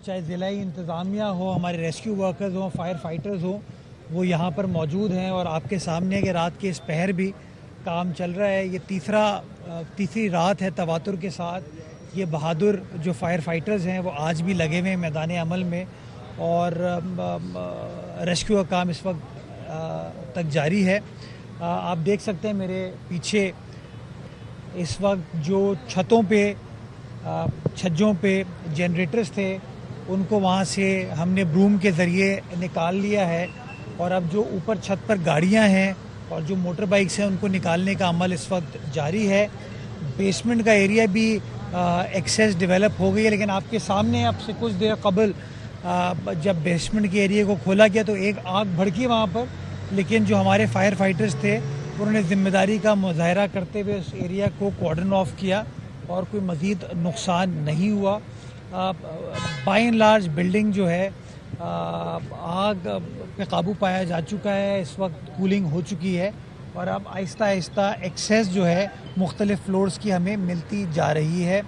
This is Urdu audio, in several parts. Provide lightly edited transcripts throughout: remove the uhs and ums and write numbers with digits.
چاہے ضلعی انتظامیہ ہو، ہمارے ریسکیو ورکرز ہوں، فائر فائٹرز ہوں، وہ یہاں پر موجود ہیں اور آپ کے سامنے کہ رات کے اس پہر بھی کام چل رہا ہے. یہ تیسری رات ہے تواتر کے ساتھ. یہ بہادر جو فائر فائٹرز ہیں وہ آج بھی لگے ہوئے ہیں میدان عمل میں اور ریسکیو کا کام اس وقت تک جاری ہے. آپ دیکھ سکتے ہیں میرے پیچھے اس وقت جو چھجوں پہ جنریٹرز تھے ان کو وہاں سے ہم نے بروم کے ذریعے نکال لیا ہے اور اب جو اوپر چھت پر گاڑیاں ہیں اور جو موٹر بائکس ہیں ان کو نکالنے کا عمل اس وقت جاری ہے. بیسمنٹ کا ایریا بھی ایکسیس ڈیولپ ہو گئی ہے، لیکن آپ کے سامنے اب سے کچھ دیر قبل جب بیسمنٹ کے ایریا کو کھولا گیا تو ایک آگ بھڑکی وہاں پر، لیکن جو ہمارے فائر فائٹرز تھے انہوں نے ذمہ داری کا مظاہرہ کرتے ہوئے اس ایریا کو کارڈن آف کیا اور کوئی مزید نقصان نہیں ہوا. بائی اینڈ لارج بلڈنگ جو ہے آگ پہ قابو پایا جا چکا ہے. اس وقت کولنگ ہو چکی ہے اور اب آہستہ آہستہ ایکسیس جو ہے مختلف فلورز کی ہمیں ملتی جا رہی ہے.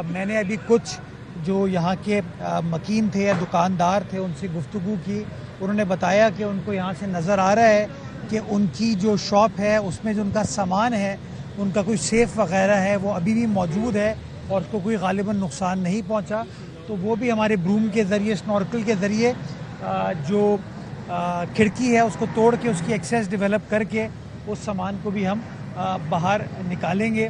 میں نے ابھی کچھ جو یہاں کے مکین تھے یا دکاندار تھے ان سے گفتگو کی. انہوں نے بتایا کہ ان کو یہاں سے نظر آ رہا ہے کہ ان کی جو شاپ ہے اس میں جو ان کا سامان ہے، ان کا کوئی سیف وغیرہ ہے، وہ ابھی بھی موجود ہے اور اس کو کوئی غالباً نقصان نہیں پہنچا. تو وہ بھی ہمارے بروم کے ذریعے، سنورکل کے ذریعے جو کھڑکی ہے اس کو توڑ کے اس کی ایکسیس ڈیولپ کر کے اس سامان کو بھی ہم باہر نکالیں گے.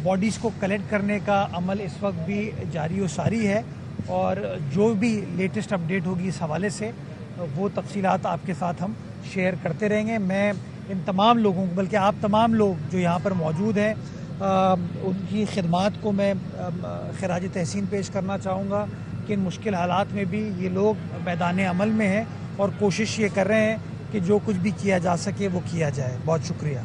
باڈیز کو کلیکٹ کرنے کا عمل اس وقت بھی جاری و ساری ہے اور جو بھی لیٹسٹ اپڈیٹ ہوگی اس حوالے سے وہ تفصیلات آپ کے ساتھ ہم شیئر کرتے رہیں گے. میں ان تمام لوگوں کو، بلکہ آپ تمام لوگ جو یہاں پر موجود ہیں، ان کی خدمات کو میں خراج تحسین پیش کرنا چاہوں گا کہ ان مشکل حالات میں بھی یہ لوگ میدان عمل میں ہیں اور کوشش یہ کر رہے ہیں کہ جو کچھ بھی کیا جا سکے وہ کیا جائے. بہت شکریہ.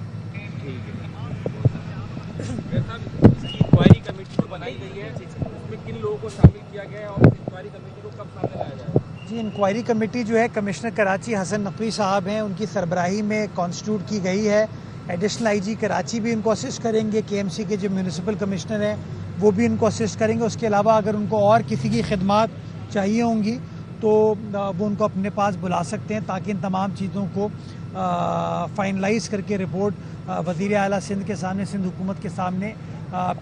انکوائری کمیٹی جو بنائی گئی ہے اس میں کن لوگوں کو شامل کیا گیا ہے اور انکوائری کمیٹی کو کب سامنے لایا جائے گا؟ جی، انکوائری کمیٹی جو ہے کمشنر کراچی حسن نقوی صاحب ہیں، ان کی سربراہی میں کانسٹیٹیوٹ کی گئی ہے. ایڈیشنل آئی جی کراچی بھی ان کو اسسٹ کریں گے. کے ایم سی کے جو میونسپل کمشنر ہیں وہ بھی ان کو اسسٹ کریں گے. اس کے علاوہ اگر ان کو اور کسی کی خدمات چاہیے ہوں گی تو وہ ان کو اپنے پاس بلا سکتے ہیں تاکہ ان تمام چیزوں کو فائنلائز کر کے رپورٹ وزیر اعلیٰ سندھ کے سامنے، سندھ حکومت کے سامنے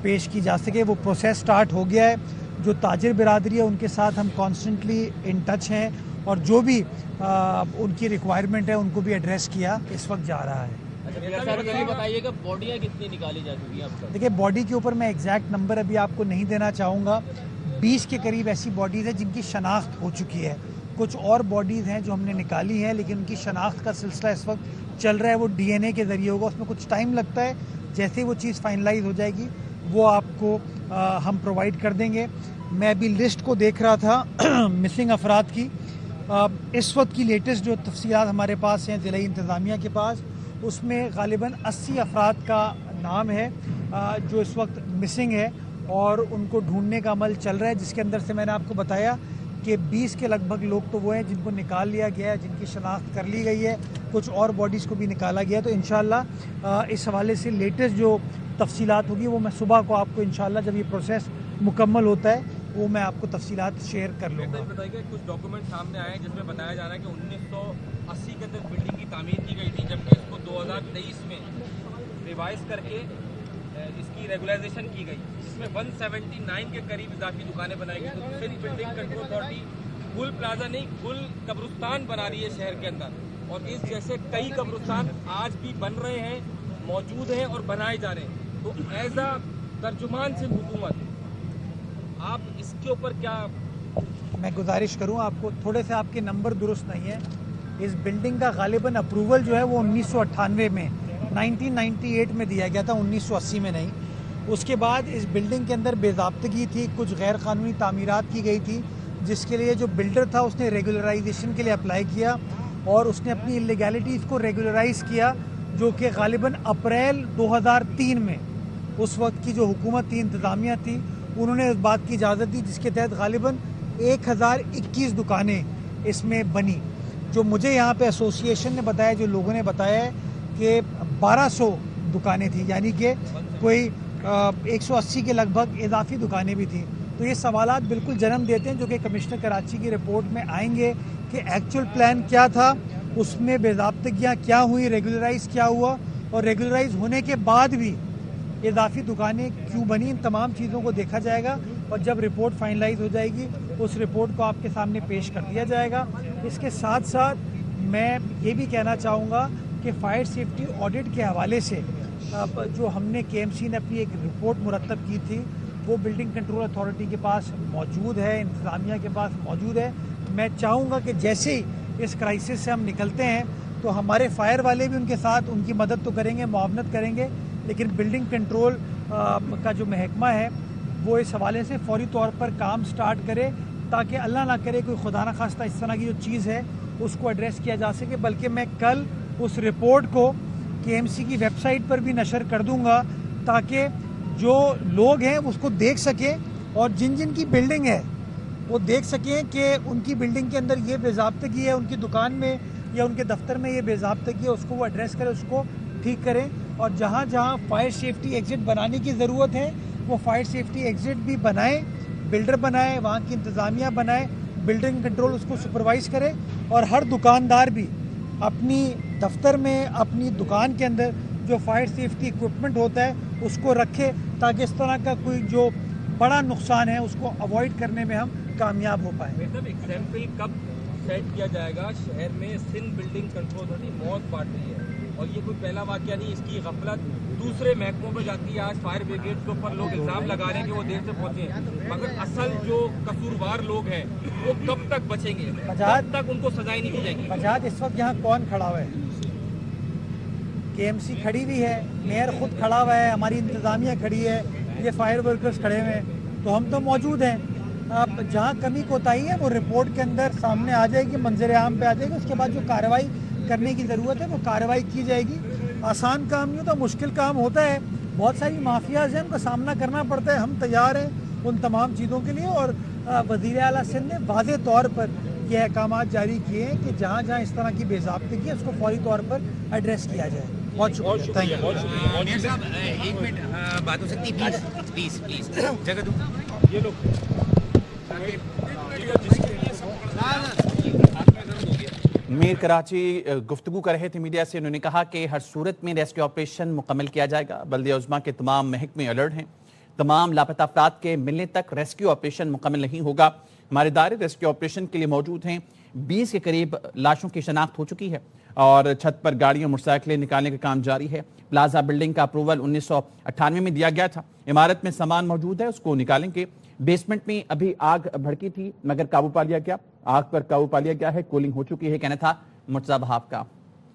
پیش کی جا سکے. وہ پروسیس سٹارٹ ہو گیا ہے. جو تاجر برادری ہے ان کے ساتھ ہم کانسٹنٹلی ان ٹچ ہیں اور جو بھی ان کی ریکوائرمنٹ ہے ان کو بھی ایڈریس کیا اس وقت جا رہا ہے. بتائیے کہ باڈیاں کتنی نکالی جا چکی ہیں اب تک؟ دیکھیے، باڈی کے اوپر میں ایگزیکٹ نمبر ابھی آپ کو نہیں دینا چاہوں گا. 20 کے قریب ایسی باڈیز ہیں جن کی شناخت ہو چکی ہے. کچھ اور باڈیز ہیں جو ہم نے نکالی ہیں لیکن ان کی شناخت کا سلسلہ اس وقت چل رہا ہے. وہ ڈی این اے کے ذریعے ہوگا، اس میں کچھ ٹائم لگتا ہے. جیسے وہ چیز فائنلائز ہو جائے گی وہ آپ کو ہم پرووائڈ کر دیں گے. میں ابھی لسٹ کو دیکھ رہا تھا مسنگ افراد کی. اس وقت کی لیٹسٹ جو تفصیلات ہمارے پاس ہیں ضلعی انتظامیہ کے پاس، اس میں غالباً 80 افراد کا نام ہے جو اس وقت مسنگ ہے اور ان کو ڈھونڈنے کا عمل چل رہا ہے، جس کے اندر سے میں نے آپ کو بتایا کہ 20 کے لگ بھگ لوگ تو وہ ہیں جن کو نکال لیا گیا ہے، جن کی شناخت کر لی گئی ہے. کچھ اور باڈیز کو بھی نکالا گیا ہے. تو انشاءاللہ اس حوالے سے لیٹسٹ جو تفصیلات ہوگی وہ میں صبح کو آپ کو انشاءاللہ جب یہ پروسیس مکمل ہوتا ہے وہ میں آپ کو تفصیلات شیئر کر لوں گا. بتائیے کہ کچھ ڈاکومنٹ سامنے آئے ہیں جس میں بتایا جا رہا ہے کہ 1980 کے اندر بلڈنگ کی تعمیر کی گئی تھی، جبکہ اس کو 2023 میں ریوائز کر کے اس کی ریگولائزیشن کی گئی، جس میں 179 کے قریب اضافی دکانیں بنائی گئی. تو سندھ بلڈنگ کنٹرول اتھارٹی گل پلازا نہیں، گل قبرستان بنا رہی ہے شہر کے اندر، اور اس جیسے کئی قبرستان آج بھی بن رہے ہیں، موجود ہیں اور بنائے جا رہے ہیں. تو ایز اے ترجمان سندھ حکومت آپ اس کے اوپر کیا؟ میں گزارش کروں آپ کو، تھوڑے سے آپ کے نمبر درست نہیں ہیں. اس بلڈنگ کا غالباً اپروول جو ہے وہ 1998 میں 1998 میں دیا گیا تھا، 1980 میں نہیں. اس کے بعد اس بلڈنگ کے اندر بے ضابطگی تھی، کچھ غیر قانونی تعمیرات کی گئی تھی، جس کے لیے جو بلڈر تھا اس نے ریگولرائزیشن کے لیے اپلائی کیا اور اس نے اپنی انلیگیلٹیز کو ریگولرائز کیا، جو کہ غالباً اپریل 2003 میں اس وقت کی جو حکومت تھی، انتظامیہ تھی، انہوں نے اس بات کی اجازت دی، جس کے تحت غالباً 1021 دکانیں اس میں بنی. جو مجھے یہاں پہ ایسوسیشن نے بتایا، جو لوگوں نے بتایا ہے کہ 1200 دکانیں تھیں، یعنی کہ کوئی 180 کے لگ بھگ اضافی دکانیں بھی تھیں. تو یہ سوالات بالکل جنم دیتے ہیں جو کہ کمشنر کراچی کی رپورٹ میں آئیں گے کہ ایکچوئل پلان کیا تھا, اس میں بے ضابطگیاں کیا ہوئی, ریگولرائز کیا ہوا, اور ریگولرائز ہونے کے بعد بھی اضافی دکانیں کیوں بنی. ان تمام چیزوں کو دیکھا جائے گا اور جب رپورٹ فائنلائز ہو جائے گی اس رپورٹ کو آپ کے سامنے پیش کر دیا جائے گا. اس کے ساتھ ساتھ میں یہ بھی کہنا چاہوں گا کہ فائر سیفٹی آڈٹ کے حوالے سے جو ہم نے کے ایم سی نے اپنی ایک رپورٹ مرتب کی تھی وہ بلڈنگ کنٹرول اتھارٹی کے پاس موجود ہے, انتظامیہ کے پاس موجود ہے. میں چاہوں گا کہ جیسے ہی اس کرائسس سے ہم نکلتے ہیں تو ہمارے فائر والے بھی ان کے ساتھ ان کی مدد تو کریں گے, معاونت کریں گے, لیکن بلڈنگ کنٹرول کا جو محکمہ ہے وہ اس حوالے سے فوری طور پر کام سٹارٹ کرے تاکہ اللہ نہ کرے کوئی خدا نہ خواستہ اس طرح کی جو چیز ہے اس کو ایڈریس کیا جا سکے. بلکہ میں کل اس رپورٹ کو کے ایم سی کی ویب سائٹ پر بھی نشر کر دوں گا تاکہ جو لوگ ہیں اس کو دیکھ سکیں اور جن جن کی بلڈنگ ہے وہ دیکھ سکیں کہ ان کی بلڈنگ کے اندر یہ بے ضابطگی ہے, ان کی دکان میں یا ان کے دفتر میں یہ بے ضابطگی ہے, اس کو وہ ایڈریس کریں, اس کو ٹھیک کریں. اور جہاں جہاں فائر سیفٹی ایگزٹ بنانے کی ضرورت ہے وہ فائر سیفٹی ایگزٹ بھی بنائیں, بلڈر بنائیں, وہاں کی انتظامیہ بنائیں, بلڈنگ کنٹرول اس کو سپروائز کرے, اور ہر دکاندار بھی اپنی دفتر میں اپنی دکان کے اندر جو فائر سیفٹی ایکوپمنٹ ہوتا ہے اس کو رکھے تاکہ اس طرح کا کوئی جو بڑا نقصان ہے اس کو اوائڈ کرنے میں ہم کامیاب ہو پائیں. مطلب ایگزامپل کب سیٹ کیا جائے گا شہر میں سندھ بلڈنگ کنٹرول اتھارٹی موت بانٹ رہی ہے اور یہ کوئی پہلا واقعہ نہیں, اس کی غفلت دوسرے محکموں پہ جاتی ہے. آج فائر بریگیڈ کے اوپر لوگ الزام لگا رہے ہیں کہ وہ دیر سے پہنچے ہیں, مگر اصل جو قصوروار لوگ ہیں وہ کب تک بچیں گے, کب تک ان کو سزائیں نہیں دی جائیں گی. فجاد اس وقت یہاں کون کھڑا ہوا ہے؟ کے ایم سی کھڑی ہوئی ہے, میئر خود کھڑا ہوا ہے, ہماری انتظامیہ کھڑی ہے, یہ فائر ورکرز کھڑے ہوئے ہیں, تو ہم تو موجود ہیں. اب جہاں کمی کوتاہی ہے وہ رپورٹ کے اندر سامنے آ جائے گی, منظر عام پہ آ جائے گی, اس کے بعد جو کارروائی کرنے کی ضرورت ہے وہ کارروائی کی جائے گی. آسان کام نہیں ہوتا, مشکل کام ہوتا ہے, بہت ساری مافیاز ہیں ان کا سامنا کرنا پڑتا ہے. ہم تیار ہیں ان تمام چیزوں کے لیے, اور وزیر اعلیٰ سندھ نے واضح طور پر یہ احکامات جاری کیے ہیں کہ جہاں جہاں اس طرح کی بے ضابطگی ہے اس کو فوری طور پر ایڈریس کیا جائے. بہت شکریہ, تھینک یو. میر صاحب ایک منٹ بات ہو سکتی ہے پلیز پلیز جگہ دوں. یہ لوگ میر کراچی گفتگو کر رہے تھے میڈیا سے. انہوں نے کہا کہ ہر صورت میں ریسکیو آپریشن مکمل کیا جائے گا. بلدیہ عظمیٰ کے تمام محکمے الرٹ ہیں, تمام لاپتہ افراد کے ملنے تک ریسکیو آپریشن مکمل نہیں ہوگا. ہمارے ادارے ریسکیو آپریشن کے لیے موجود ہیں. 20 کے قریب لاشوں کی شناخت ہو چکی ہے اور چھت پر گاڑیوں موٹر سائیکلیں نکالنے کا کام جاری ہے. پلازا بلڈنگ کا اپروول 1998 میں دیا گیا تھا. عمارت میں سامان موجود ہے, اس کو نکالیں گے. بیسمنٹ میں ابھی آگ بھڑکی تھی مگر قابو پا لیا گیا. آگ پر قابو پا لیا گیا ہے, کولنگ ہو چکی ہے. کہنا تھا مرتضی بہاف کا.